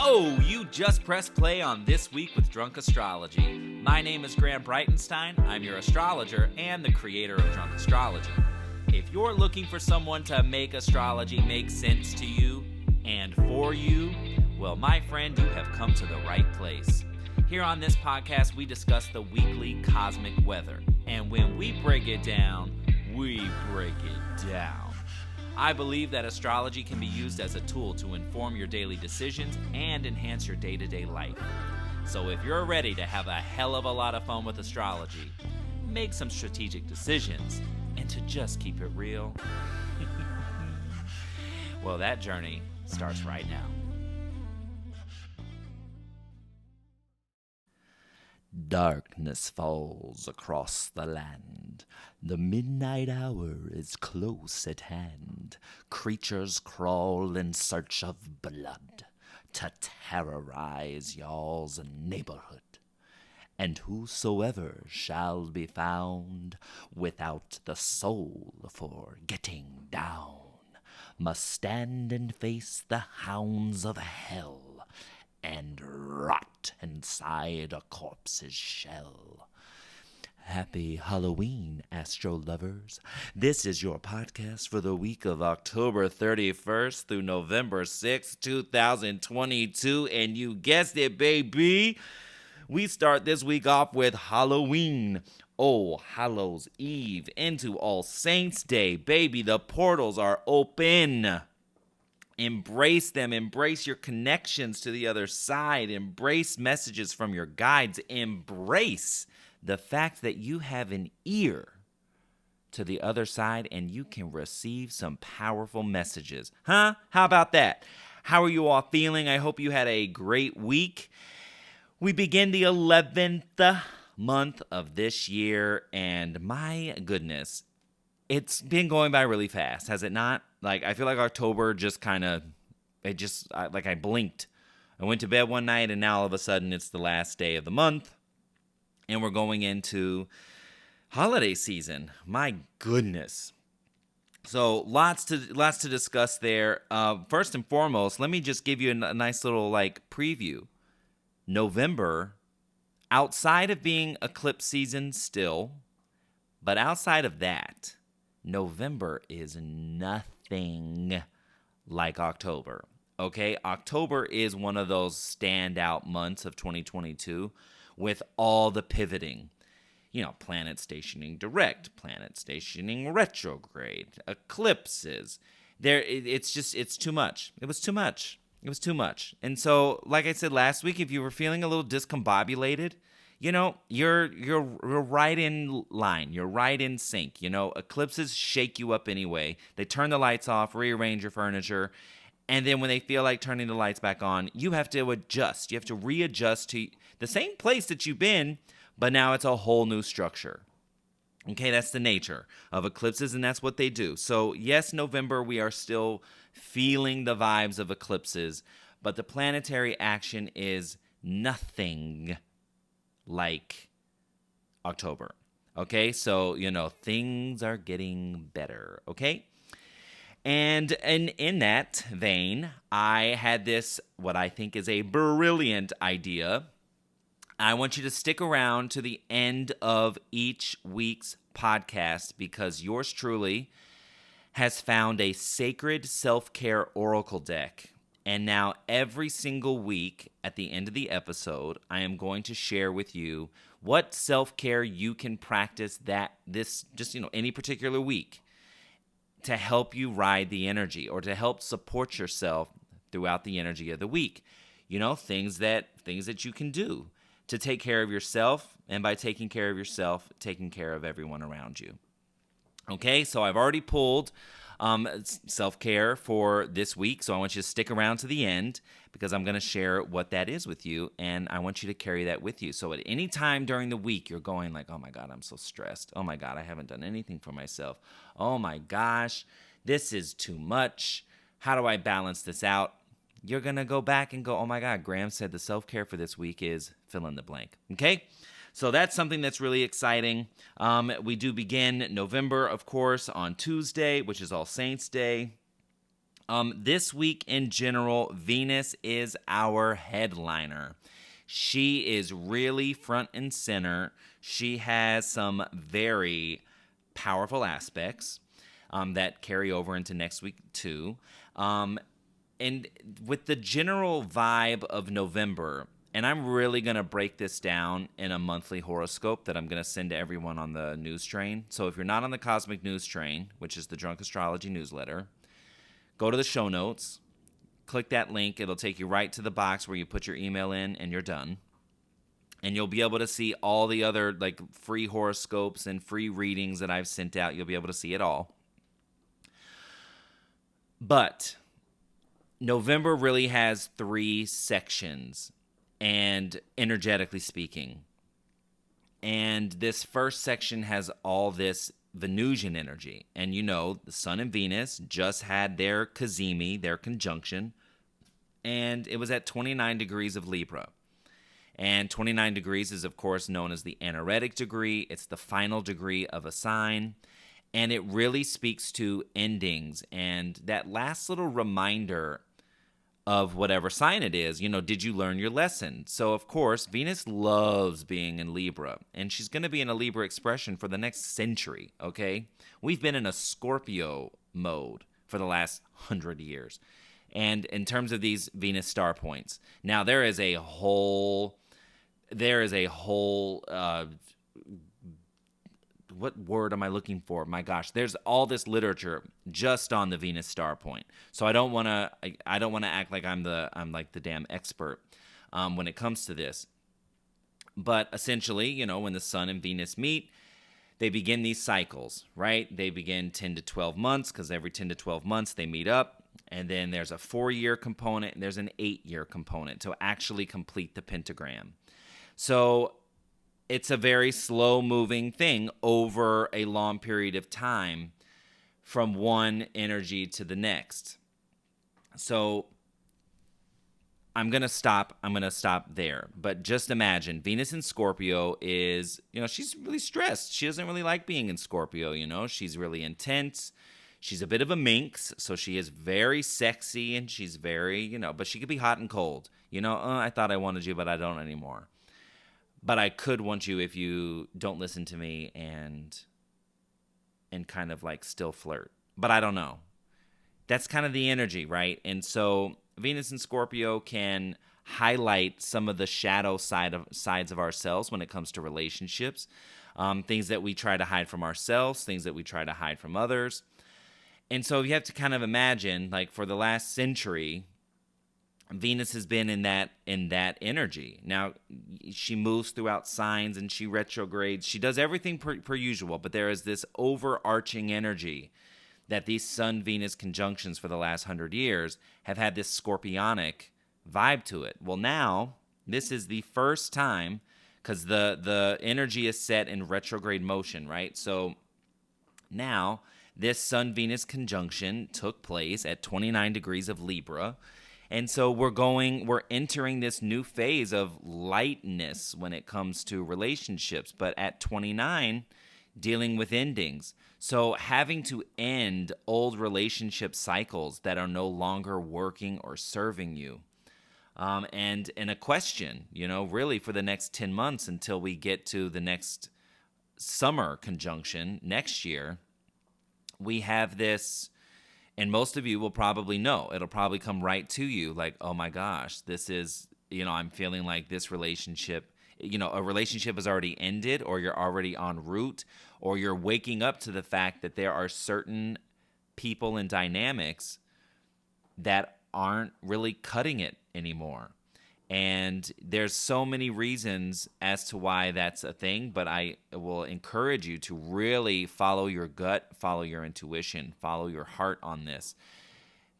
Oh, you just pressed play on This Week with Drunk Astrology. My name is Graham Breitenstein. I'm your astrologer and the creator of Drunk Astrology. If you're looking for someone to make astrology make sense to you and for you, well, my friend, you have come to the right place. Here on this podcast, we discuss the weekly cosmic weather. And when we break it down, we break it down. I believe that astrology can be used as a tool to inform your daily decisions and enhance your day-to-day life. So if you're ready to have a hell of a lot of fun with astrology, make some strategic decisions, and to just keep it real, well, that journey starts right now. Darkness falls across the land. The midnight hour is close at hand. Creatures crawl in search of blood to terrorize y'all's neighborhood. And whosoever shall be found without the soul for getting down must stand and face the hounds of hell and rot inside a corpse's shell. Happy Halloween, astro lovers. This is your podcast for the week of October 31st through November 6th, 2022. And you guessed it, baby. We start this week off with Halloween. Oh, Hallows Eve into All Saints Day. Baby, the portals are open. Embrace them. Embrace your connections to the other side. Embrace messages from your guides. Embrace the fact that you have an ear to the other side and you can receive some powerful messages. Huh? How about that? How are you all feeling? I hope you had a great week. We begin the 11th month of this year, and my goodness, it's been going by really fast, has it not? Like, I feel like October just kind of, I blinked. I went to bed one night, and now all of a sudden it's the last day of the month, and we're going into holiday season. My goodness. So lots to discuss there. First and foremost, let me just give you a nice little preview. November, outside of being eclipse season still, but outside of that, November is nothing like October, okay? October is one of those standout months of 2022 with all the pivoting. You know, planet stationing direct, planet stationing retrograde, eclipses. It's too much. It was too much. And so, like I said last week, if you were feeling a little discombobulated, you know, you're right in line. You're right in sync. You know, eclipses shake you up anyway. They turn the lights off, rearrange your furniture, and then when they feel like turning the lights back on, you have to adjust. You have to readjust to the same place that you've been, but now it's a whole new structure. Okay, that's the nature of eclipses, and that's what they do. So, yes, November, we are still feeling the vibes of eclipses, but the planetary action is nothing like October. Okay, so, you know, things are getting better, okay? And in that vein, I had this, what I think is a brilliant idea. I want you to stick around to the end of each week's podcast because yours truly has found a sacred self-care oracle deck. And now every single week at the end of the episode, I am going to share with you what self-care you can practice any particular week to help you ride the energy or to help support yourself throughout the energy of the week. You know, things that you can do to take care of yourself, and by taking care of yourself, taking care of everyone around you. Okay, so I've already pulled self-care for this week, so I want you to stick around to the end because I'm going to share what that is with you, and I want you to carry that with you. So at any time during the week, you're going like, oh my God, I'm so stressed. Oh my God, I haven't done anything for myself. Oh my gosh, this is too much. How do I balance this out? You're going to go back and go, oh my God, Graham said the self-care for this week is fill in the blank. Okay? So that's something that's really exciting. We do begin November, of course, on Tuesday, which is All Saints Day. This week in general, Venus is our headliner. She is really front and center. She has some very powerful aspects that carry over into next week too. And with the general vibe of November, and I'm really going to break this down in a monthly horoscope that I'm going to send to everyone on the news train. So if you're not on the Cosmic News Train, which is the Drunk Astrology newsletter, go to the show notes, click that link. It'll take you right to the box where you put your email in and you're done. And you'll be able to see all the other like free horoscopes and free readings that I've sent out. You'll be able to see it all. But November really has 3 sections, and energetically speaking. And this first section has all this Venusian energy. And you know, the Sun and Venus just had their cazimi, their conjunction, and it was at 29 degrees of Libra. And 29 degrees is, of course, known as the anaretic degree. It's the final degree of a sign. And it really speaks to endings and that last little reminder of whatever sign it is. You know, did you learn your lesson? So, of course, Venus loves being in Libra. And she's going to be in a Libra expression for the next century, okay? We've been in a Scorpio mode for the last 100 years. And in terms of these Venus star points, now there is a whole what word am I looking for? My gosh, there's all this literature just on the Venus star point. So I don't want to act like I'm like the damn expert when it comes to this. But essentially, you know, when the Sun and Venus meet, they begin these cycles, right? They begin 10 to 12 months because every 10 to 12 months they meet up. And then there's a 4-year component and there's an 8-year component to actually complete the pentagram. So it's a very slow-moving thing over a long period of time from one energy to the next. So I'm going to stop there. But just imagine, Venus in Scorpio is, you know, she's really stressed. She doesn't really like being in Scorpio, you know. She's really intense. She's a bit of a minx, so she is very sexy and she's very, you know, but she could be hot and cold. You know, I thought I wanted you, but I don't anymore. But I could want you if you don't listen to me and kind of like still flirt. But I don't know. That's kind of the energy, right? And so Venus in Scorpio can highlight some of the shadow sides of ourselves when it comes to relationships. Things that we try to hide from ourselves, things that we try to hide from others. And so you have to kind of imagine, like for the last century, Venus has been in that energy. Now, she moves throughout signs and she retrogrades. She does everything per usual, but there is this overarching energy that these Sun-Venus conjunctions for the last 100 years have had this scorpionic vibe to it. Well, now, this is the first time, because the energy is set in retrograde motion, right? So now, this Sun-Venus conjunction took place at 29 degrees of Libra. And so we're entering this new phase of lightness when it comes to relationships, but at 29, dealing with endings. So having to end old relationship cycles that are no longer working or serving you. And a question, you know, really for the next 10 months until we get to the next summer conjunction next year, we have this. And most of you will probably know. It'll probably come right to you like, oh my gosh, this is, you know, I'm feeling like this relationship, you know, a relationship has already ended, or you're already en route, or you're waking up to the fact that there are certain people and dynamics that aren't really cutting it anymore. And there's so many reasons as to why that's a thing, but I will encourage you to really follow your gut, follow your intuition, follow your heart on this.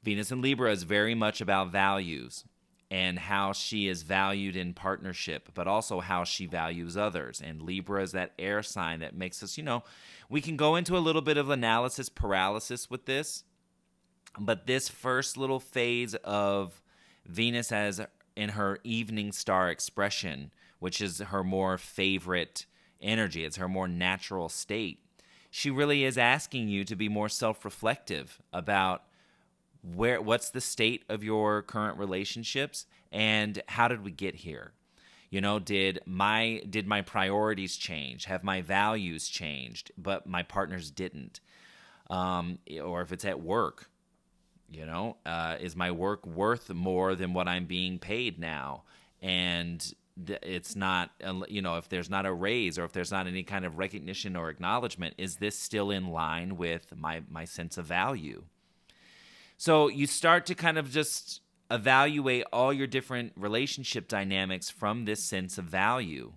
Venus in Libra is very much about values and how she is valued in partnership, but also how she values others. And Libra is that air sign that makes us, you know, we can go into a little bit of analysis paralysis with this, but this first little phase of Venus as in her evening star expression, which is her more favorite energy, it's her more natural state, she really is asking you to be more self-reflective about what's the state of your current relationships, and how did we get here? Did my priorities change? Have my values changed, but my partners didn't? Or if it's at work, is my work worth more than what I'm being paid now? And it's not, if there's not a raise, or if there's not any kind of recognition or acknowledgement, is this still in line with my sense of value? So you start to kind of just evaluate all your different relationship dynamics from this sense of value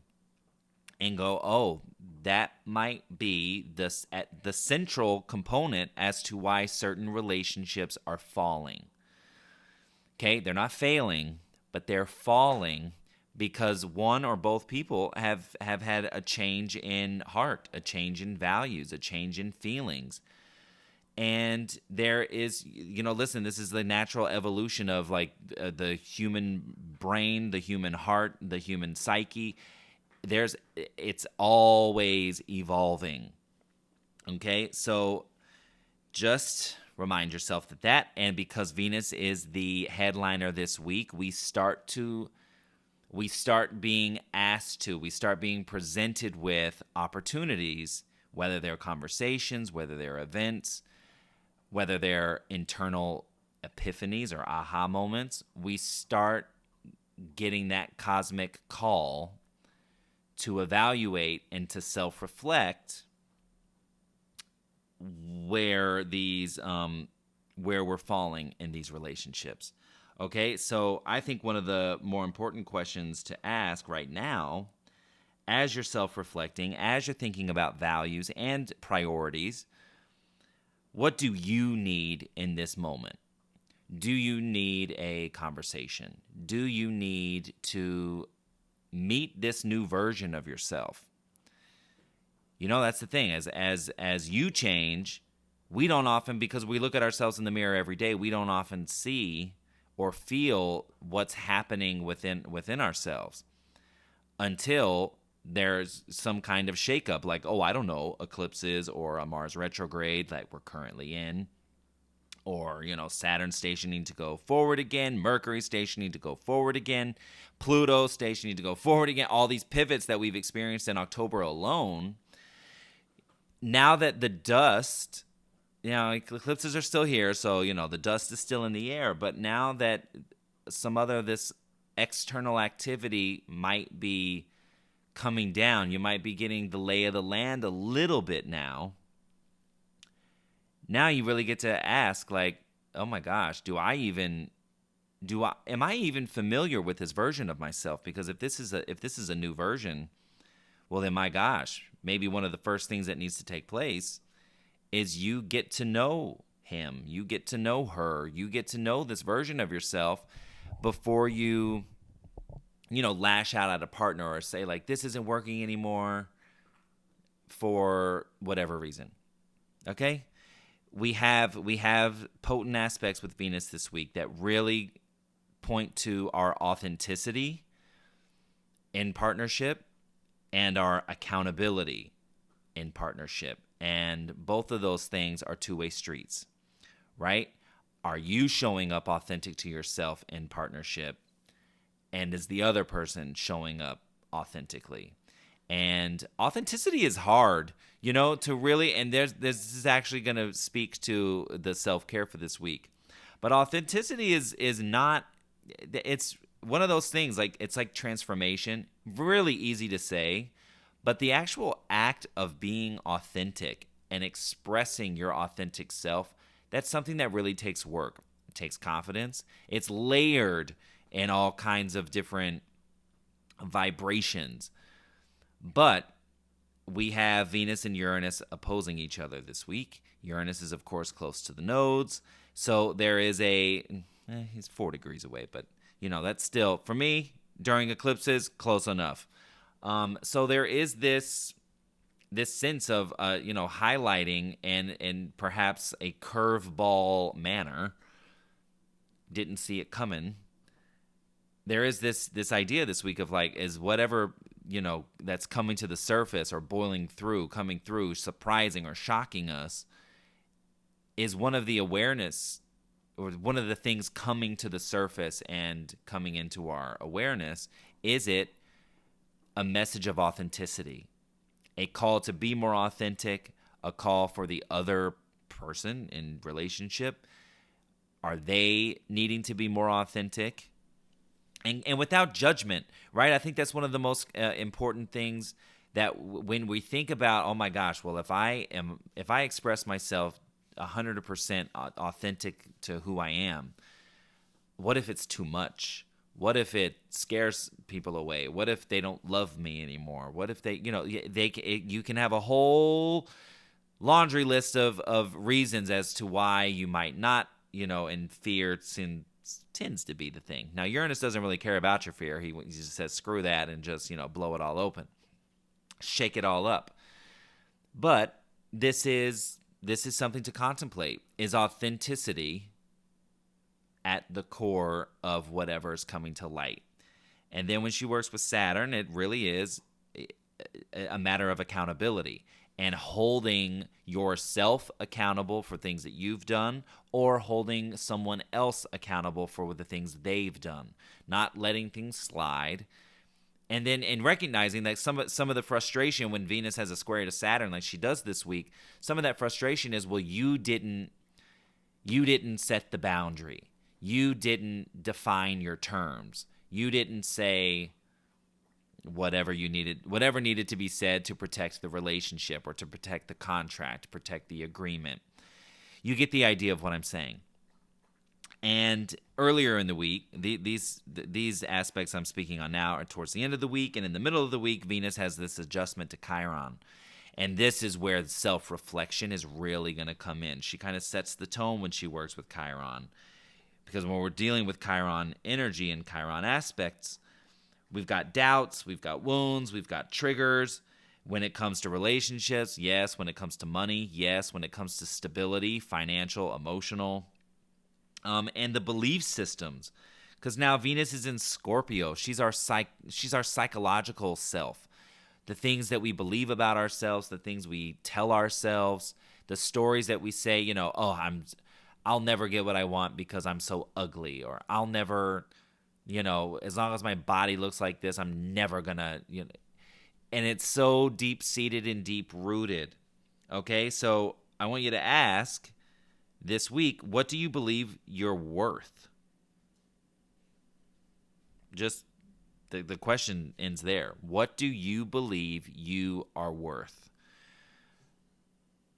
and go, oh, that might be the central component as to why certain relationships are falling. Okay, they're not failing, but they're falling because one or both people have had a change in heart, a change in values, a change in feelings. And there is, listen, this is the natural evolution of the human brain, the human heart, the human psyche. It's always evolving. Okay, so just remind yourself that, and because Venus is the headliner this week, we start being presented with opportunities, whether they're conversations, whether they're events, whether they're internal epiphanies or aha moments. We start getting that cosmic call to evaluate and to self-reflect where we're falling in these relationships. Okay, so I think one of the more important questions to ask right now, as you're self-reflecting, as you're thinking about values and priorities, what do you need in this moment? Do you need a conversation? Do you need to meet this new version of yourself? That's the thing. As you change, we don't often, because we look at ourselves in the mirror every day, we don't often see or feel what's happening within ourselves until there's some kind of shakeup, like, I don't know, eclipses or a Mars retrograde like we're currently in, or, Saturn stationing to go forward again, Mercury stationing to go forward again, Pluto stationing to go forward again, all these pivots that we've experienced in October alone. Now that the dust, eclipses are still here, so, the dust is still in the air, but now that this external activity might be coming down, you might be getting the lay of the land a little bit now. Now you really get to ask, oh my gosh, am I even familiar with this version of myself? Because if this is a new version, well then, my gosh, maybe one of the first things that needs to take place is you get to know him, you get to know her, you get to know this version of yourself before you lash out at a partner or say this isn't working anymore for whatever reason. Okay? We have potent aspects with Venus this week that really point to our authenticity in partnership and our accountability in partnership. And both of those things are two-way streets, right? Are you showing up authentic to yourself in partnership? And is the other person showing up authentically? And authenticity is hard, to really, and this is actually going to speak to the self-care for this week. But authenticity is not, it's one of those things, it's like transformation, really easy to say, but the actual act of being authentic and expressing your authentic self, that's something that really takes work. It takes confidence. It's layered in all kinds of different vibrations. But we have Venus and Uranus opposing each other this week. Uranus is, of course, close to the nodes. So there is he's 4 degrees away, but, that's still, for me, during eclipses, close enough. So there is this sense of, highlighting and perhaps a curveball manner. Didn't see it coming. There is this idea this week of is whatever, that's coming to the surface or coming through, surprising or shocking us, is one of the awareness one of the things coming to the surface and coming into our awareness, is it a message of authenticity, a call to be more authentic, a call for the other person in relationship? Are they needing to be more authentic? And without judgment, right? I think that's one of the most important things, that when we think about, oh my gosh, well, if I express myself 100% authentic to who I am, what if it's too much? What if it scares people away? What if they don't love me anymore? What if you can have a whole laundry list of reasons as to why you might not, and fear tends to be the thing. Now, Uranus doesn't really care about your fear. He just says, screw that, and just, blow it all open. Shake it all up. But this is something to contemplate. Is authenticity at the core of whatever is coming to light? And then when she works with Saturn, it really is a matter of accountability and holding yourself accountable for things that you've done, or holding someone else accountable for the things they've done, not letting things slide. And then recognizing that some of the frustration when Venus has a square to Saturn, like she does this week, some of that frustration is, well, you didn't set the boundary. You didn't define your terms. You didn't say whatever needed to be said to protect the relationship, or to protect the contract, protect the agreement. You get the idea of what I'm saying. And earlier in the week, these aspects I'm speaking on now are towards the end of the week, and in the middle of the week, Venus has this adjustment to Chiron. And this is where self-reflection is really going to come in. She kind of sets the tone when she works with Chiron. Because when we're dealing with Chiron energy and Chiron aspects, we've got doubts, we've got wounds, we've got triggers. When it comes to relationships, yes. When it comes to money, yes. When it comes to stability, financial, emotional, and the belief systems. Because now Venus is in Scorpio. She's our psychological self. The things that we believe about ourselves, the things we tell ourselves, the stories that we say, I'll never get what I want because I'm so ugly, or I'll never, as long as my body looks like this, I'm never gonna, and it's so deep-seated and deep-rooted. Okay, so I want you to ask this week, what do you believe you're worth? Just the question ends there. What do you believe you are worth?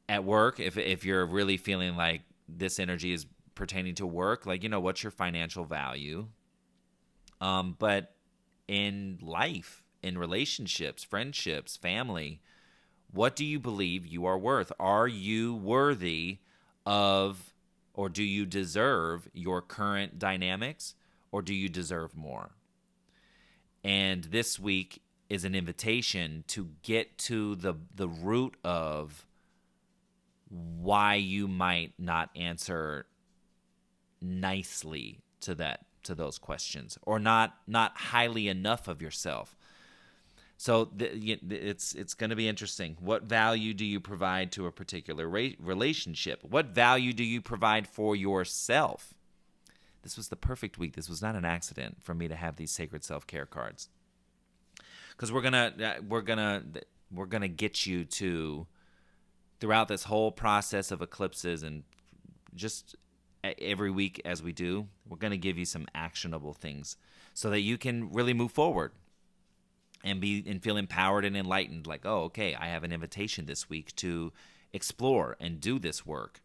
At work, if you're really feeling like this energy is pertaining to work, like, what's your financial value? But in life, in relationships, friendships, family, what do you believe you are worth? Are you worthy of, or do you deserve your current dynamics, or do you deserve more? And this week is an invitation to get to the root of why you might not answer nicely to those questions, or not highly enough of yourself. So it's going to be interesting. What value do you provide to a particular relationship? What value do you provide for yourself? This was the perfect week. This was not an accident for me to have these sacred self-care cards, because we're gonna get you to, throughout this whole process of eclipses, and just every week as we do, we're gonna give you some actionable things so that you can really move forward and feel empowered and enlightened. Like, oh, okay, I have an invitation this week to explore and do this work.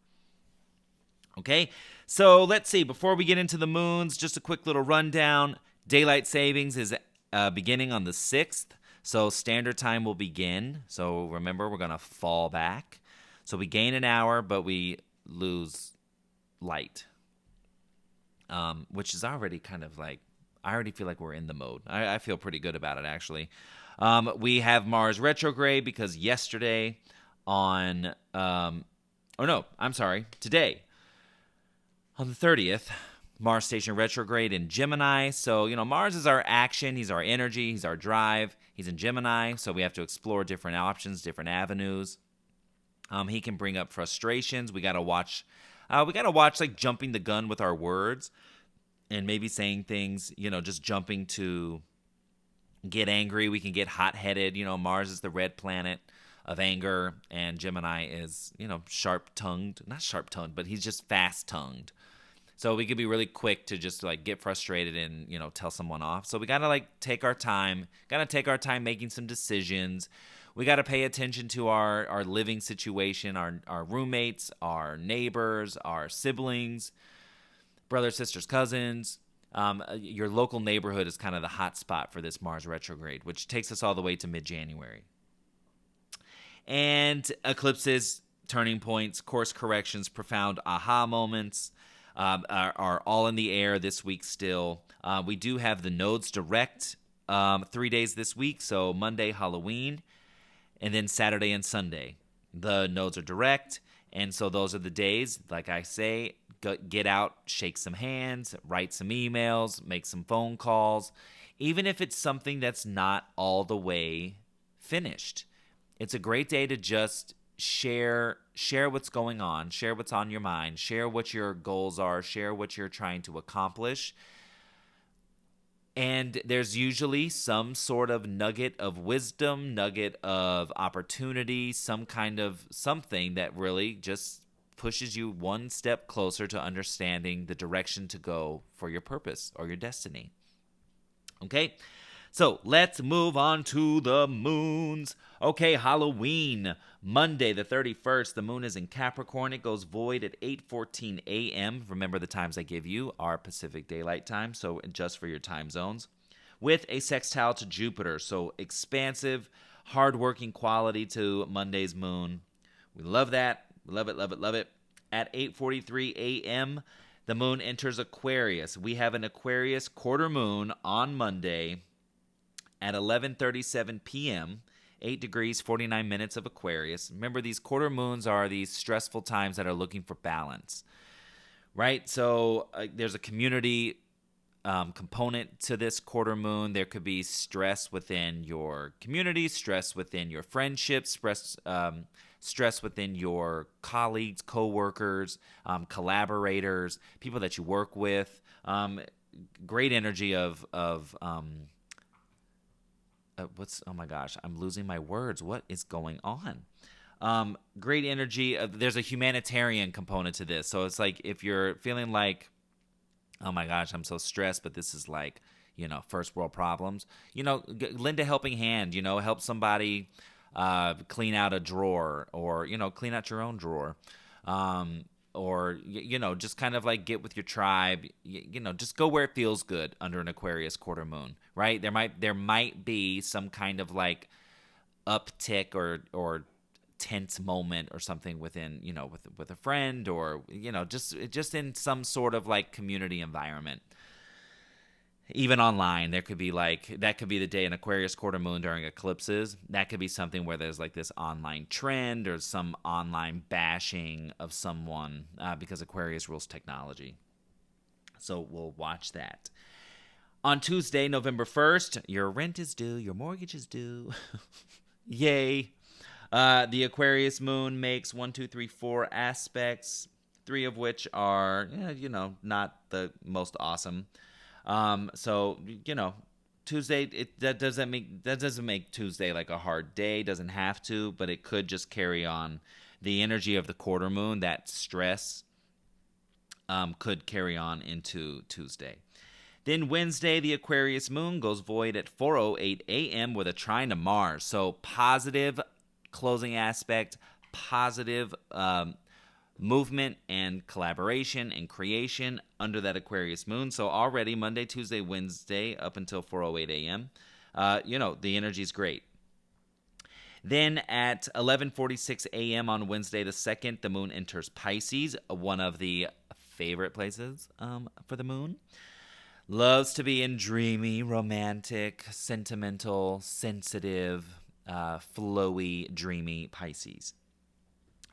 Okay, so let's see. Before we get into the moons, just a quick little rundown. Daylight savings is beginning on the 6th, so standard time will begin. So remember, we're going to fall back. So we gain an hour, but we lose light, which is already kind of like, I already feel like we're in the mode. I feel pretty good about it, actually. We have Mars retrograde because yesterday today, on the 30th, Mars station retrograde in Gemini. So, Mars is our action. He's our energy. He's our drive. He's in Gemini, so we have to explore different options, different avenues. He can bring up frustrations. We got to watch We got to watch like jumping the gun with our words and maybe saying things, just jumping to get angry. We can get hot-headed. Mars is the red planet of anger, and Gemini is, sharp-tongued. Not sharp-tongued, but he's just fast-tongued. So we could be really quick to just like get frustrated and, tell someone off. So we got to like take our time, making some decisions. We got to pay attention to our living situation, our roommates, our neighbors, our siblings, brothers, sisters, cousins. Your local neighborhood is kind of the hot spot for this Mars retrograde, which takes us all the way to mid-January. And eclipses, turning points, course corrections, profound aha moments are all in the air this week still. We do have the nodes direct 3 days this week, so Monday, Halloween, and then Saturday and Sunday. The nodes are direct, and so those are the days, like I say, get out, shake some hands, write some emails, make some phone calls, even if it's something that's not all the way finished. It's a great day to just share what's going on, share what's on your mind, share what your goals are, share what you're trying to accomplish. And there's usually some sort of nugget of wisdom, nugget of opportunity, some kind of something that really just pushes you one step closer to understanding the direction to go for your purpose or your destiny. Okay, so let's move on to the moons. Okay, Halloween, Monday the 31st, the moon is in Capricorn. It goes void at 8:14 a.m. Remember the times I give you are Pacific Daylight Time, so just for your time zones. With a sextile to Jupiter, so expansive, hardworking quality to Monday's moon. We love that. Love it, love it, love it. At 8:43 a.m., the moon enters Aquarius. We have an Aquarius quarter moon on Monday at 11:37 p.m., 8 degrees, 49 minutes of Aquarius. Remember, these quarter moons are these stressful times that are looking for balance, right? So there's a community component to this quarter moon. There could be stress within your community, stress within your friendships, stress within your colleagues, co-workers, collaborators, people that you work with. Great energy of oh my gosh, I'm losing my words. What is going on? Great energy. There's a humanitarian component to this. So it's like if you're feeling like, oh my gosh, I'm so stressed, but this is like, first world problems, lend a helping hand, help somebody clean out a drawer or, clean out your own drawer. Or, just kind of like get with your tribe, just go where it feels good under an Aquarius quarter moon, right? There might be some kind of like uptick or tense moment or something within, with a friend or, just in some sort of like community environment. Even online, there could be that could be the day in Aquarius quarter moon during eclipses. That could be something where there's like this online trend or some online bashing of someone because Aquarius rules technology. So we'll watch that. On Tuesday, November 1st, your rent is due, your mortgage is due. Yay. The Aquarius moon makes 1, 2, 3, 4 aspects, 3 of which are, not the most awesome. So, Tuesday, that doesn't make Tuesday like a hard day, doesn't have to, but it could just carry on the energy of the quarter moon. That stress could carry on into Tuesday. Then Wednesday, the Aquarius moon goes void at 4:08 a.m. with a trine to Mars. So positive closing aspect, positive movement and collaboration and creation under that Aquarius moon. So already Monday, Tuesday, Wednesday, up until 4:08 a.m., the energy is great. Then at 11:46 a.m. on Wednesday the 2nd, the moon enters Pisces, one of the favorite places for the moon. Loves to be in dreamy, romantic, sentimental, sensitive, flowy, dreamy Pisces.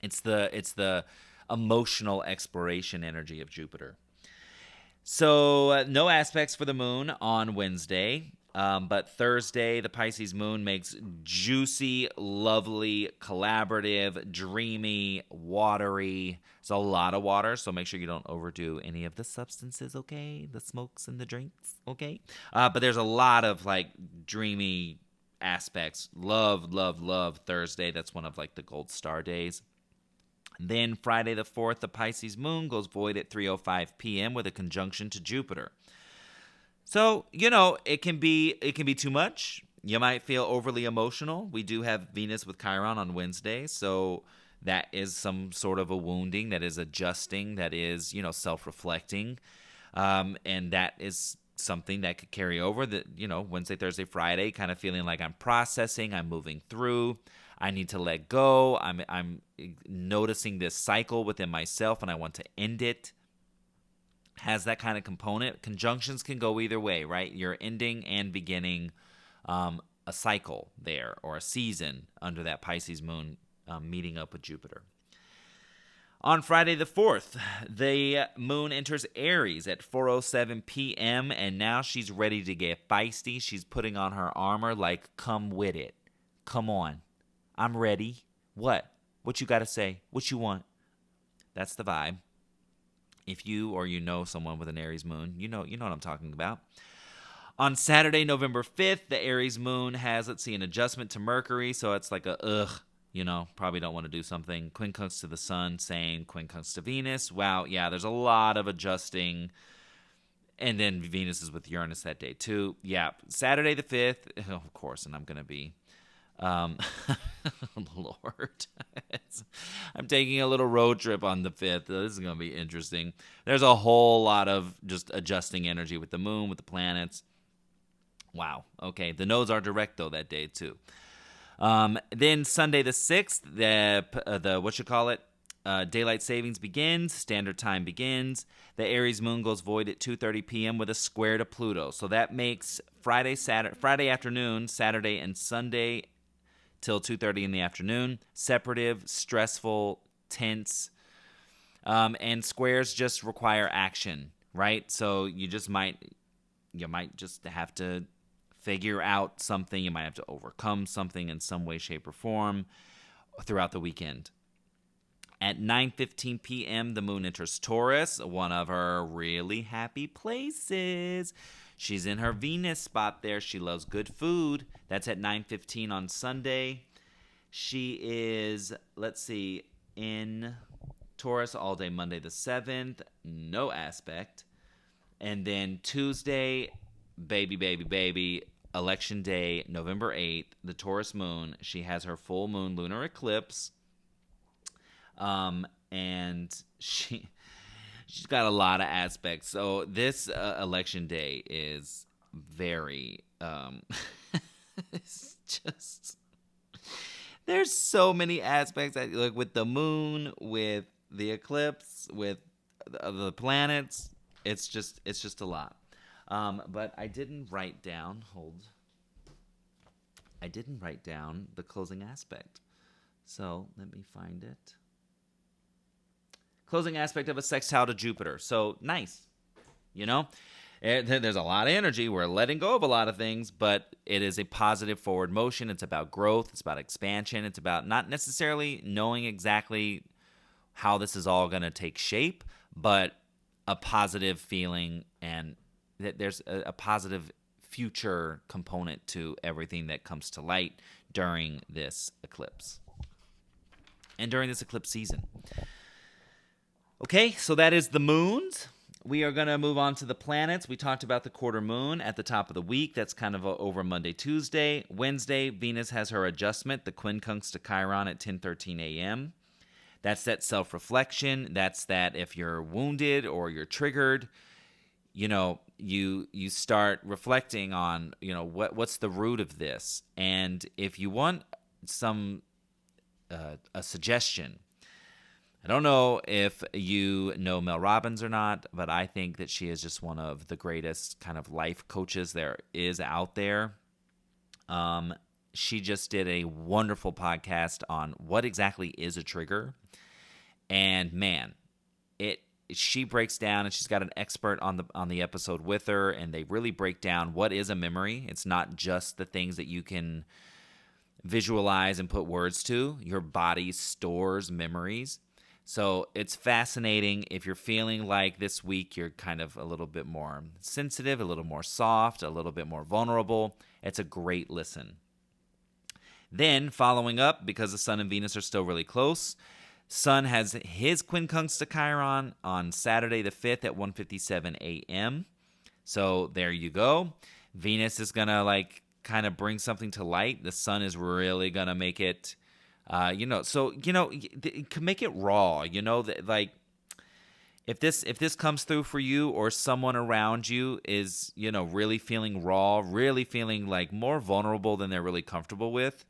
It's the emotional exploration energy of Jupiter. So no aspects for the moon on Wednesday. But Thursday, the Pisces moon makes juicy, lovely, collaborative, dreamy, watery. It's a lot of water, so make sure you don't overdo any of the substances, okay? The smokes and the drinks, okay? But there's a lot of like dreamy aspects. Love, love, love Thursday. That's one of like the gold star days. Then Friday the 4th, the Pisces moon goes void at 3:05 p.m. with a conjunction to Jupiter. So, it can be too much. You might feel overly emotional. We do have Venus with Chiron on Wednesday, so that is some sort of a wounding, that is adjusting, that is, self-reflecting. And that is something that could carry over that, Wednesday, Thursday, Friday, kind of feeling like I'm processing, I'm moving through, I need to let go. I'm noticing this cycle within myself and I want to end it. Has that kind of component. Conjunctions can go either way, right? You're ending and beginning a cycle there, or a season under that Pisces moon meeting up with Jupiter. On Friday the 4th, the moon enters Aries at 4:07 p.m., and now she's ready to get feisty. She's putting on her armor like, come with it. Come on. I'm ready. What? What you got to say? What you want? That's the vibe. If you or someone with an Aries moon, you know what I'm talking about. On Saturday, November 5th, the Aries moon has, an adjustment to Mercury, so it's like probably don't want to do something. Quincunx to the sun, same. Quincunx to Venus. Wow, yeah, there's a lot of adjusting. And then Venus is with Uranus that day, too. Yeah, Saturday the 5th, of course, and I'm going to be... Lord, I'm taking a little road trip on the 5th. This is going to be interesting. There's a whole lot of just adjusting energy with the moon, with the planets. Wow. Okay. The nodes are direct though that day too. Then Sunday the 6th, daylight savings begins, standard time begins. The Aries moon goes void at 2:30 p.m. with a square to Pluto. So that makes Friday afternoon, Saturday and Sunday till 2:30 in the afternoon, separative, stressful, tense, and squares just require action, right? So you might just have to figure out something. You might have to overcome something in some way, shape, or form throughout the weekend. At 9:15 p.m., the moon enters Taurus, one of her really happy places. She's in her Venus spot there. She loves good food. That's at 9:15 on Sunday. She is, in Taurus all day Monday the 7th. No aspect. And then Tuesday, baby, election day, November 8th, the Taurus moon. She has her full moon lunar eclipse. And she's got a lot of aspects. So this election day is very, it's just, there's so many aspects with the moon, with the eclipse, with the planets. It's just a lot. But I didn't write down the closing aspect. So let me find it. Closing aspect of a sextile to Jupiter. So nice. There's a lot of energy. We're letting go of a lot of things, but it is a positive forward motion. It's about growth. It's about expansion. It's about not necessarily knowing exactly how this is all going to take shape, but a positive feeling, and that there's a positive future component to everything that comes to light during this eclipse and during this eclipse season. Okay, so that is the moons. We are going to move on to the planets. We talked about the quarter moon at the top of the week. That's kind of over Monday, Tuesday. Wednesday, Venus has her adjustment, the quincunx to Chiron at 10:13 a.m. That's that self-reflection. That's that if you're wounded or you're triggered, you start reflecting on, what's the root of this. And if you want a suggestion, I don't know if you know Mel Robbins or not, but I think that she is just one of the greatest kind of life coaches there is out there. She just did a wonderful podcast on what exactly is a trigger. And man, she breaks down, and she's got an expert on the episode with her, and they really break down what is a memory. It's not just the things that you can visualize and put words to. Your body stores memories. So it's fascinating. If you're feeling like this week you're kind of a little bit more sensitive, a little more soft, a little bit more vulnerable, it's a great listen. Then, following up, because the Sun and Venus are still really close, Sun has his quincunx to Chiron on Saturday the 5th at 1:57 a.m. So there you go. Venus is going to kind of bring something to light. The Sun is really going to make it, it can make it raw, if this comes through for you, or someone around you is, really feeling raw, really feeling like more vulnerable than they're really comfortable with,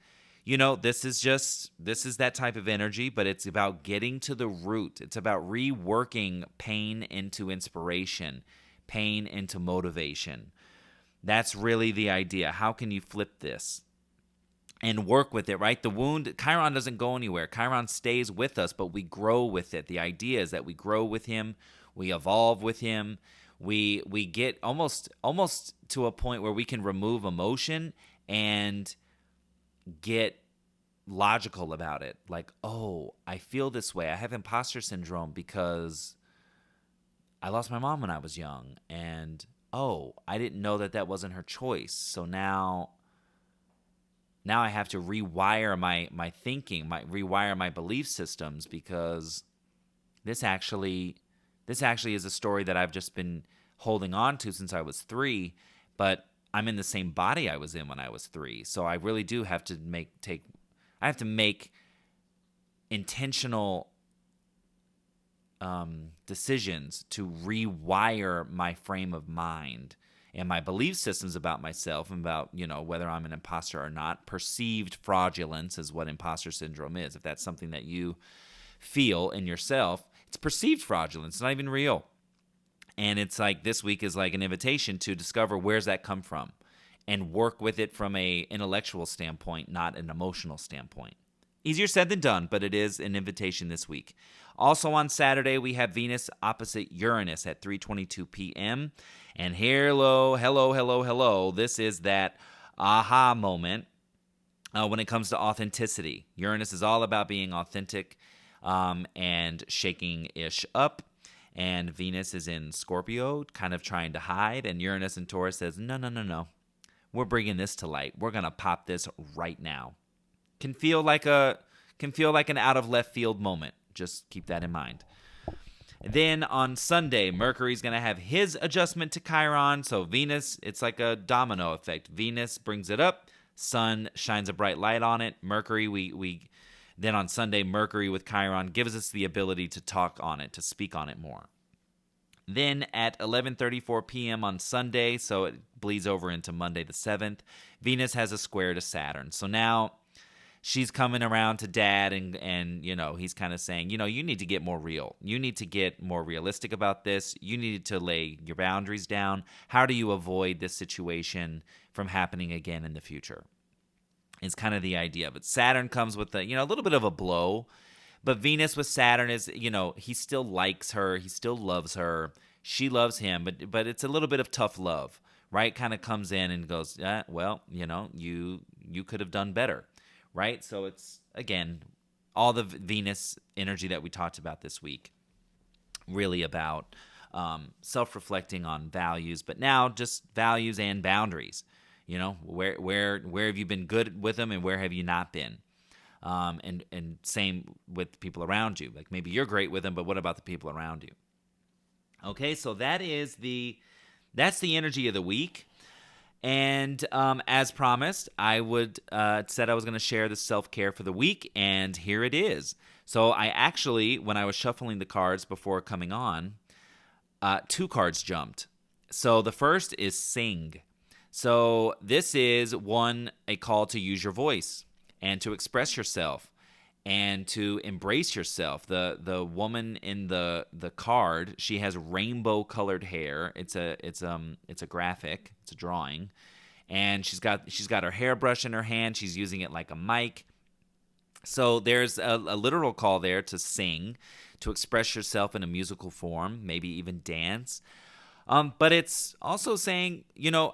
this is that type of energy, but it's about getting to the root. It's about reworking pain into inspiration, pain into motivation. That's really the idea. How can you flip this and work with it, right? The wound, Chiron doesn't go anywhere. Chiron stays with us, but we grow with it. The idea is that we grow with him, we evolve with him, we get almost to a point where we can remove emotion and get logical about it. Like, oh, I feel this way. I have imposter syndrome because I lost my mom when I was young, and oh, I didn't know that wasn't her choice. So now I have to rewire my thinking, rewire my belief systems, because this actually is a story that I've just been holding on to since I was 3, but I'm in the same body I was in when I was 3. So I really do have to make intentional decisions to rewire my frame of mind and my belief systems about myself, and about, whether I'm an imposter or not. Perceived fraudulence is what imposter syndrome is. If that's something that you feel in yourself, it's perceived fraudulence. It's not even real. And it's like, this week is like an invitation to discover where's that come from and work with it from a intellectual standpoint, not an emotional standpoint. Easier said than done, but it is an invitation this week. Also on Saturday, we have Venus opposite Uranus at 3:22 p.m. And hello. This is that aha moment when it comes to authenticity. Uranus is all about being authentic and shaking ish up. And Venus is in Scorpio, kind of trying to hide. And Uranus in Taurus says, no. We're bringing this to light. We're going to pop this right now. Can feel like an out of left field moment. Just keep that in mind. Then on Sunday, Mercury's going to have his adjustment to Chiron. So Venus, it's like a domino effect. Venus brings it up. Sun shines a bright light on it. Mercury, then on Sunday, Mercury with Chiron gives us the ability to talk on it, to speak on it more. Then at 11:34 p.m. on Sunday, so it bleeds over into Monday the 7th, Venus has a square to Saturn. So now she's coming around to Dad, and he's kind of saying, you need to get more real. You need to get more realistic about this. You need to lay your boundaries down. How do you avoid this situation from happening again in the future? It's kind of the idea. But Saturn comes with a little bit of a blow. But Venus with Saturn is, he still likes her. He still loves her. She loves him. But it's a little bit of tough love, right? Kind of comes in and goes, you could have done better, right? So it's, again, all the Venus energy that we talked about this week, really about self-reflecting on values, but now just values and boundaries. Where have you been good with them, and where have you not been? And same with people around you. Like, maybe you're great with them, but what about the people around you? Okay, so that's the energy of the week. And as promised, I said I was going to share the self-care for the week, and here it is. So I actually, when I was shuffling the cards before coming on, 2 cards jumped. So the first is sing. So this is a call to use your voice and to express yourself and to embrace yourself. The woman in the card, she has rainbow colored hair. It's a graphic, it's a drawing, and she's got her hairbrush in her hand. She's using it like a mic. So there's a literal call there to sing, to express yourself in a musical form, maybe even dance. But it's also saying,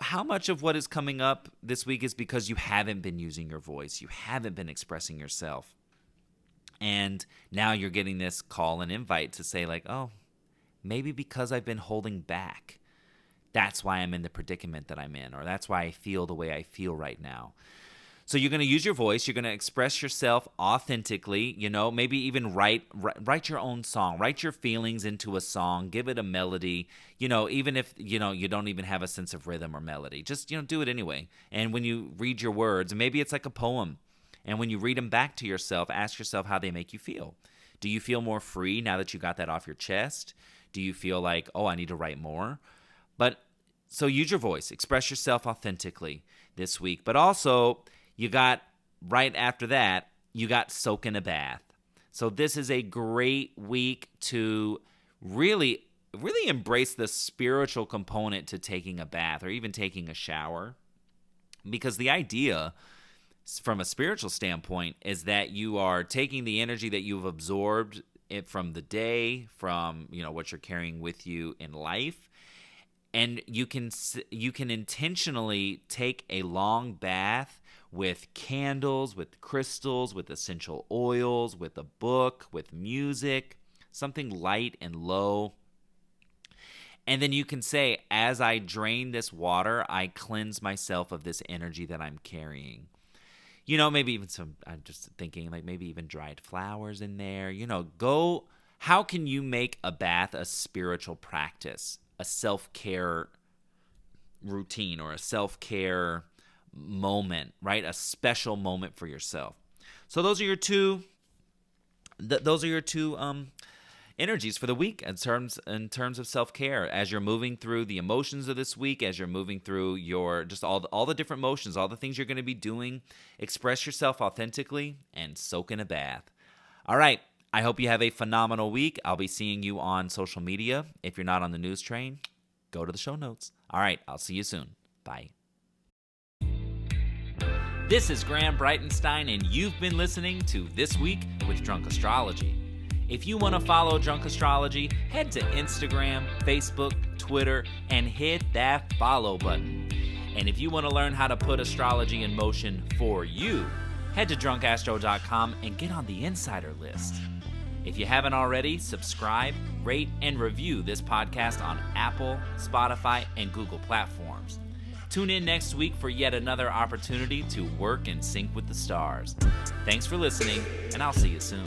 how much of what is coming up this week is because you haven't been using your voice. You haven't been expressing yourself. And now you're getting this call and invite to say like, oh, maybe because I've been holding back, that's why I'm in the predicament that I'm in, or that's why I feel the way I feel right now. So you're going to use your voice. You're going to express yourself authentically, maybe even write your own song. Write your feelings into a song. Give it a melody, even if, you don't even have a sense of rhythm or melody. Just, do it anyway. And when you read your words, maybe it's like a poem. And when you read them back to yourself, ask yourself how they make you feel. Do you feel more free now that you got that off your chest? Do you feel like, oh, I need to write more? So use your voice. Express yourself authentically this week. But also, you got, right after that, you got soak in a bath. So this is a great week to really, really embrace the spiritual component to taking a bath or even taking a shower. Because the idea, from a spiritual standpoint, is that you are taking the energy that you've absorbed from the day, from what you're carrying with you in life, and you can intentionally take a long bath with candles, with crystals, with essential oils, with a book, with music, something light and low. And then you can say, as I drain this water, I cleanse myself of this energy that I'm carrying. Maybe even I'm just thinking like maybe even dried flowers in there. How can you make a bath a spiritual practice, a self-care routine, or a self-care moment, right? A special moment for yourself. So those are your two energies for the week in terms of self-care. As you're moving through the emotions of this week, as you're moving through your just all the different emotions, all the things you're going to be doing, express yourself authentically and soak in a bath. All right. I hope you have a phenomenal week. I'll be seeing you on social media. If you're not on the news train, go to the show notes. All right. I'll see you soon. Bye. This is Graham Breitenstein, and you've been listening to This Week with Drunk Astrology. If you want to follow Drunk Astrology, head to Instagram, Facebook, Twitter, and hit that follow button. And if you want to learn how to put astrology in motion for you, head to drunkastro.com and get on the insider list. If you haven't already, subscribe, rate, and review this podcast on Apple, Spotify, and Google platforms. Tune in next week for yet another opportunity to work in sync with the stars. Thanks for listening, and I'll see you soon.